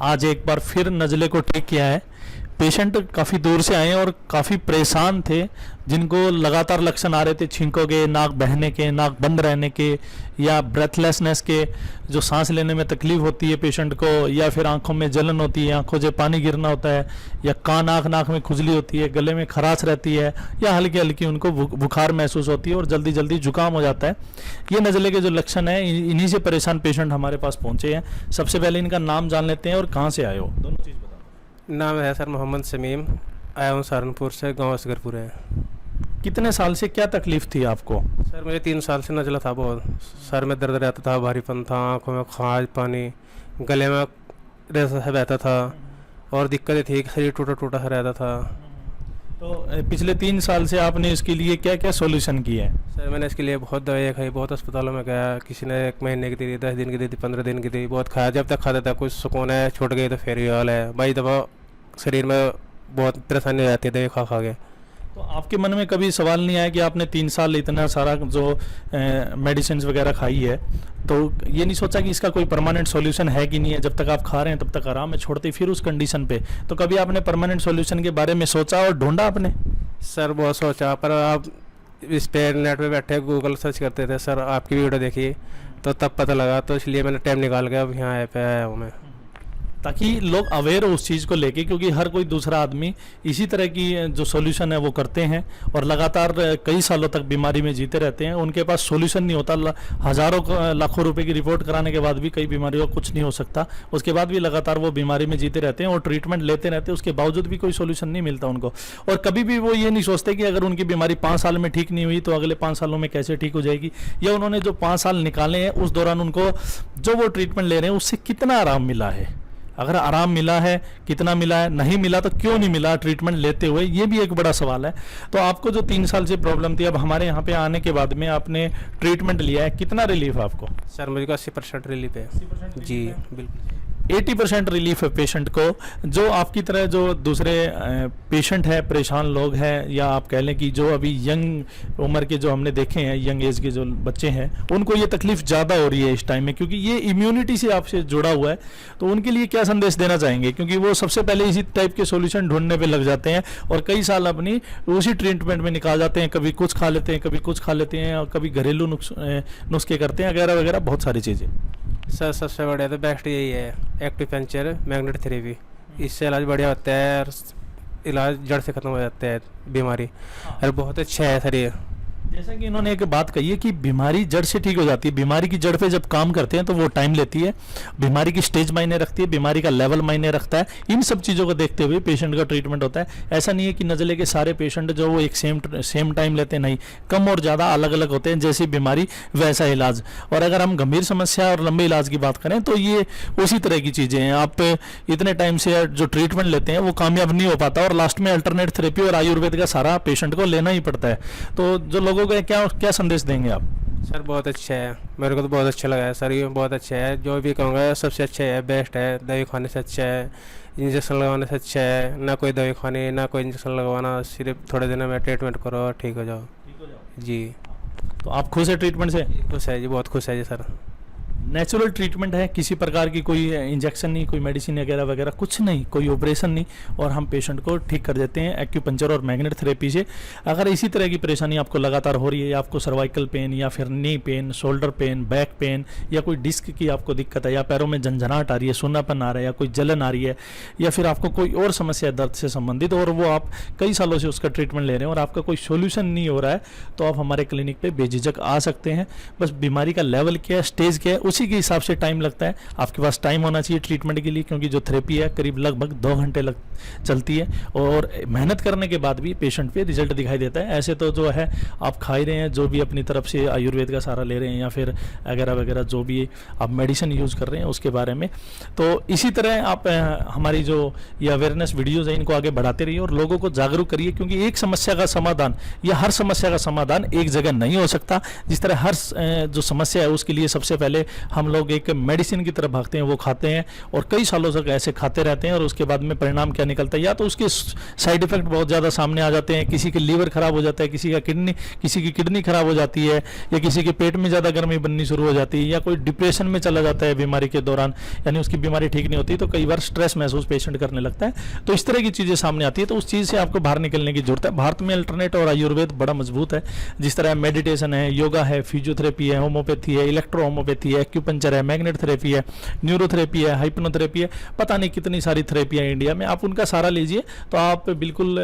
आज एक बार फिर नज़ले को ठीक किया है। पेशेंट काफ़ी दूर से आए और काफ़ी परेशान थे, जिनको लगातार लक्षण आ रहे थे छींकों के, नाक बहने के, नाक बंद रहने के, या ब्रेथलेसनेस के, जो सांस लेने में तकलीफ होती है पेशेंट को, या फिर आंखों में जलन होती है, आंखों से पानी गिरना होता है, या कान नाक में खुजली होती है, गले में खराश रहती है, या हल्की हल्की उनको बुखार महसूस होती है और जल्दी जल्दी जुकाम हो जाता है। ये नज़ले के जो लक्षण हैं, इन्हीं से परेशान पेशेंट हमारे पास पहुँचे हैं। सबसे पहले इनका नाम जान लेते हैं और कहाँ से आए हो, दोनों चीज़ बताओ। नाम है सर मोहम्मद शमीम, आया हूँ सहारनपुर से, गांव असगरपुर है। कितने साल से क्या तकलीफ थी आपको? सर मुझे 3 साल से नज़ला था, बहुत सर में दर्द रहता था, भारीपन था, आंखों में खाज पानी, गले में रेसा सा बहता था और दिक्कतें थी, शरीर टूटा टूटा सा रहता था। तो पिछले 3 साल से आपने इसके लिए क्या क्या सॉल्यूशन किए हैं? सर मैंने इसके लिए बहुत दवाइयाँ खाई, बहुत अस्पतालों में गया, किसी ने 1 महीने की दी, 10 दिन की दी थी, 15 दिन की दी, बहुत खाया, जब तक खाता था कुछ सुकून है, छूट गई तो फिर ये हाल है भाई। दवा शरीर में बहुत परेशानी हो जाती है दवाई खा खा के। तो आपके मन में कभी सवाल नहीं आया कि आपने 3 साल इतना सारा जो मेडिसिन वगैरह खाई है, तो ये नहीं सोचा कि इसका कोई परमानेंट सॉल्यूशन है कि नहीं है? जब तक आप खा रहे हैं तब तक आराम है, छोड़ते फिर उस कंडीशन पे, तो कभी आपने परमानेंट सॉल्यूशन के बारे में सोचा और ढूंढा आपने? सर बहुत सोचा, पर आप इस पे नेट पे बैठे गूगल सर्च करते थे सर, आपकी वीडियो देखी तो तब पता लगा, तो इसलिए मैंने टाइम निकाल के अब यहाँ पे आया हूँ मैं, ताकि लोग अवेयर हो उस चीज़ को लेके, क्योंकि हर कोई दूसरा आदमी इसी तरह की जो सॉल्यूशन है वो करते हैं और लगातार कई सालों तक बीमारी में जीते रहते हैं। उनके पास सॉल्यूशन नहीं होता, हज़ारों लाखों रुपए की रिपोर्ट कराने के बाद भी कई बीमारियों का कुछ नहीं हो सकता, उसके बाद भी लगातार वो बीमारी में जीते रहते हैं और ट्रीटमेंट लेते रहते हैं, उसके बावजूद भी कोई सोल्यूशन नहीं मिलता उनको। और कभी भी वो ये नहीं सोचते कि अगर उनकी बीमारी 5 साल में ठीक नहीं हुई तो अगले 5 सालों में कैसे ठीक हो जाएगी, या उन्होंने जो 5 साल निकाले हैं उस दौरान उनको जो वो ट्रीटमेंट ले रहे हैं उससे कितना आराम मिला है। अगर आराम मिला है, कितना मिला है, नहीं मिला तो क्यों नहीं मिला ट्रीटमेंट लेते हुए, ये भी एक बड़ा सवाल है। तो आपको जो 3 साल से प्रॉब्लम थी, अब हमारे यहाँ पे आने के बाद में आपने ट्रीटमेंट लिया है, कितना रिलीफ है आपको? सर मुझे 80% रिलीफ है। 80% जी बिल्कुल। 80% रिलीफ है पेशेंट को। जो आपकी तरह जो दूसरे पेशेंट है, परेशान लोग हैं, या आप कह लें कि जो अभी यंग उम्र के जो हमने देखे हैं, यंग एज के जो बच्चे हैं, उनको ये तकलीफ ज़्यादा हो रही है इस टाइम में, क्योंकि ये इम्यूनिटी से आपसे जुड़ा हुआ है। तो उनके लिए क्या संदेश देना चाहेंगे? क्योंकि वो सबसे पहले इसी टाइप के सोल्यूशन ढूंढने पर लग जाते हैं और कई साल अपनी उसी ट्रीटमेंट में निकाल जाते हैं, कभी कुछ खा लेते हैं, कभी कुछ खा लेते हैं, और कभी घरेलू नुस्खे करते हैं वगैरह वगैरह, बहुत सारी चीज़ें। सर सबसे बढ़िया तो बेस्ट यही है, एक्यूपंक्चर मैग्नेट थेरेपी, इससे इलाज बढ़िया होता है और इलाज जड़ से ख़त्म हो जाता है बीमारी, और बहुत अच्छा है सर ये। जैसा कि इन्होंने एक बात कही है कि बीमारी जड़ से ठीक हो जाती है। बीमारी की जड़ पे जब काम करते हैं तो वो टाइम लेती है, बीमारी की स्टेज मायने रखती है, बीमारी का लेवल मायने रखता है। इन सब चीज़ों को देखते हुए पेशेंट का ट्रीटमेंट होता है। ऐसा नहीं है कि नज़ले के सारे पेशेंट जो वो एक सेम टाइम लेते हैं, नहीं, कम और ज़्यादा अलग अलग होते हैं, जैसी बीमारी वैसा इलाज। और अगर हम गंभीर समस्या और लंबे इलाज की बात करें तो ये उसी तरह की चीज़ें हैं। आप इतने टाइम से जो ट्रीटमेंट लेते हैं वो कामयाब नहीं हो पाता और लास्ट में अल्टरनेट थेरेपी और आयुर्वेद का सारा पेशेंट को लेना ही पड़ता है। तो जो लोगों को क्या संदेश देंगे आप? सर बहुत अच्छा है, मेरे को तो बहुत अच्छा लगा है सर, ये बहुत अच्छा है, जो भी कहूँगा सबसे अच्छा है, बेस्ट है। दवाई खाने से अच्छा है, इंजेक्शन लगवाने से अच्छा है, ना कोई दवाई खानी ना कोई इंजेक्शन लगवाना, सिर्फ थोड़े दिनों में ट्रीटमेंट करो और ठीक हो जाओ। जी। तो आप खुश है ट्रीटमेंट से? खुश है जी, बहुत खुश है जी सर। नेचुरल ट्रीटमेंट है, किसी प्रकार की कोई इंजेक्शन नहीं, कोई मेडिसिन वगैरह वगैरह कुछ नहीं, कोई ऑपरेशन नहीं, और हम पेशेंट को ठीक कर देते हैं एक्यूपंक्चर और मैग्नेट थेरेपी से। अगर इसी तरह की परेशानी आपको लगातार हो रही है, या आपको सर्वाइकल पेन या फिर knee pain, shoulder pain, back pain, या कोई डिस्क की आपको दिक्कत है, या पैरों में झंझनाहट आ रही है, सूनापन आ रहा है, या कोई जलन आ रही है, या फिर आपको कोई और समस्या है दर्द से संबंधित और वो आप कई सालों से उसका ट्रीटमेंट ले रहे हैं और आपका कोई सोल्यूशन नहीं हो रहा है, तो आप हमारे क्लिनिक पर बेझिझक आ सकते हैं। बस बीमारी का लेवल क्या है, स्टेज क्या है, उसी के हिसाब से टाइम लगता है। आपके पास टाइम होना चाहिए ट्रीटमेंट के लिए, क्योंकि जो थेरेपी है करीब लगभग 2 घंटे चलती है और मेहनत करने के बाद भी पेशेंट पे रिजल्ट दिखाई देता है। ऐसे तो जो है आप खा ही रहे हैं, जो भी अपनी तरफ से आयुर्वेद का सहारा ले रहे हैं, या फिर वगैरह वगैरह जो भी आप मेडिसिन यूज़ कर रहे हैं उसके बारे में। तो इसी तरह आप हमारी जो ये अवेयरनेस वीडियोज़ हैं इनको आगे बढ़ाते रहिए और लोगों को जागरूक करिए, क्योंकि एक समस्या का समाधान या हर समस्या का समाधान एक जगह नहीं हो सकता। जिस तरह हर जो समस्या है उसके लिए सबसे पहले हम लोग एक मेडिसिन की तरफ भागते हैं, वो खाते हैं और कई सालों तक ऐसे खाते रहते हैं और उसके बाद में परिणाम क्या निकलता है, या तो उसके साइड इफेक्ट बहुत ज़्यादा सामने आ जाते हैं, किसी के लीवर खराब हो जाता है, किसी की किडनी खराब हो जाती है, या किसी के पेट में ज़्यादा गर्मी बननी शुरू हो जाती है, या कोई डिप्रेशन में चला जाता है बीमारी के दौरान, यानी उसकी बीमारी ठीक नहीं होती, तो कई बार स्ट्रेस महसूस पेशेंट करने लगता है। तो इस तरह की चीज़ें सामने आती है, तो उस चीज़ से आपको बाहर निकलने की जरूरत है। भारत में अल्टरनेट और आयुर्वेद बड़ा मजबूत है, जिस तरह मेडिटेशन है, योगा है, फिजियोथेरेपी है, होम्योपैथी है, इलेक्ट्रो होम्योपैथी है, एक्यूपंचर है, मैग्नेट थेरेपी है, न्यूरोथेरेपी है, हाइप्नोथेरेपी है, पता नहीं कितनी सारी थेरेपी है इंडिया में। आप उनका सारा लीजिए तो आप बिल्कुल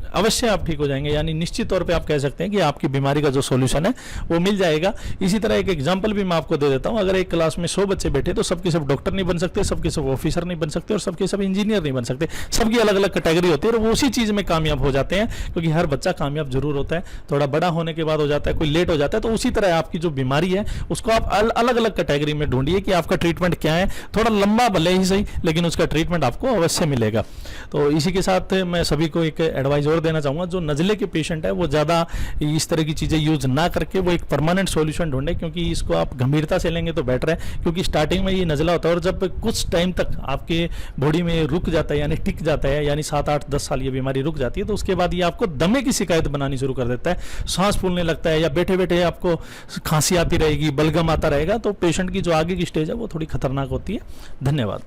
अवश्य आप ठीक हो जाएंगे, यानी निश्चित तौर पे आप कह सकते हैं कि आपकी बीमारी का जो सॉल्यूशन है वो मिल जाएगा। इसी तरह एक एग्जांपल भी मैं आपको दे देता हूं, अगर एक क्लास में 100 बच्चे बैठे तो सबके सब डॉक्टर नहीं बन सकते, सबके सब ऑफिसर नहीं बन सकते और सबके सब इंजीनियर नहीं बन सकते, सबकी अलग अलग कैटेगरी होती है और वो उसी चीज़ में कामयाब हो जाते हैं, क्योंकि हर बच्चा कामयाब जरूर होता है, थोड़ा बड़ा होने के बाद हो जाता है, कोई लेट हो जाता है। तो उसी तरह आपकी जो बीमारी है उसको आप अलग अलग कैटेगरी में ढूंढिए कि आपका ट्रीटमेंट क्या है, थोड़ा लंबा भले ही सही, लेकिन उसका ट्रीटमेंट आपको अवश्य मिलेगा। तो इसी के साथ मैं सभी को एक एडवाइस और देना चाहूँगा, जो नज़ले के पेशेंट है वो ज़्यादा इस तरह की चीज़ें यूज ना करके वो एक परमानेंट सॉल्यूशन ढूंढे, क्योंकि इसको आप गंभीरता से लेंगे तो बेटर है, क्योंकि स्टार्टिंग में ये नज़ला होता है और जब कुछ टाइम तक आपके बॉडी में रुक जाता है, यानी टिक जाता है, यानी 7, 8, 10 साल ये बीमारी रुक जाती है, तो उसके बाद ये आपको दमे की शिकायत बनानी शुरू कर देता है, सांस फूलने लगता है, या बैठे बैठे आपको खांसी आती रहेगी, बलगम आता रहेगा। तो पेशेंट की जो आगे की स्टेज है वो थोड़ी खतरनाक होती है। धन्यवाद।